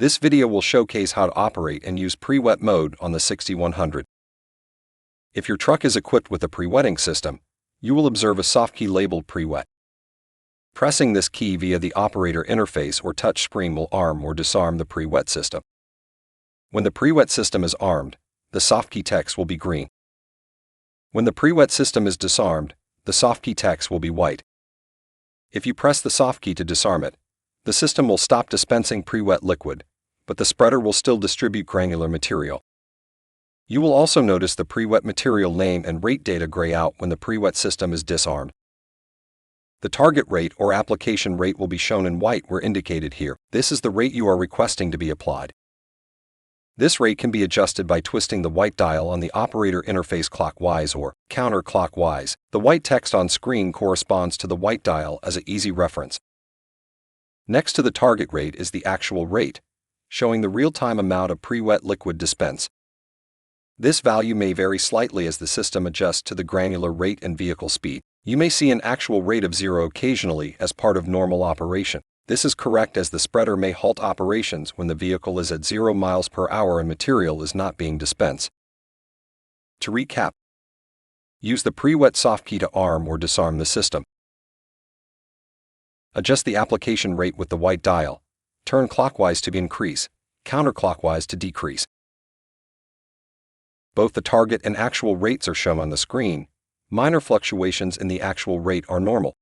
This video will showcase how to operate and use pre-wet mode on the 6100. If your truck is equipped with a pre-wetting system, you will observe a soft key labeled pre-wet. Pressing this key via the operator interface or touch screen will arm or disarm the pre-wet system. When the pre-wet system is armed, the soft key text will be green. When the pre-wet system is disarmed, the soft key text will be white. If you press the soft key to disarm it, the system will stop dispensing pre-wet liquid, but the spreader will still distribute granular material. You will also notice the pre-wet material name and rate data gray out when the pre-wet system is disarmed. The target rate or application rate will be shown in white where indicated here. This is the rate you are requesting to be applied. This rate can be adjusted by twisting the white dial on the operator interface clockwise or counterclockwise. The white text on screen corresponds to the white dial as an easy reference. Next to the target rate is the actual rate, showing the real-time amount of pre-wet liquid dispensed. This value may vary slightly as the system adjusts to the granular rate and vehicle speed. You may see an actual rate of 0 occasionally as part of normal operation. This is correct as the spreader may halt operations when the vehicle is at 0 miles per hour and material is not being dispensed. To recap, use the pre-wet soft key to arm or disarm the system. Adjust the application rate with the white dial. Turn clockwise to increase, counterclockwise to decrease. Both the target and actual rates are shown on the screen. Minor fluctuations in the actual rate are normal.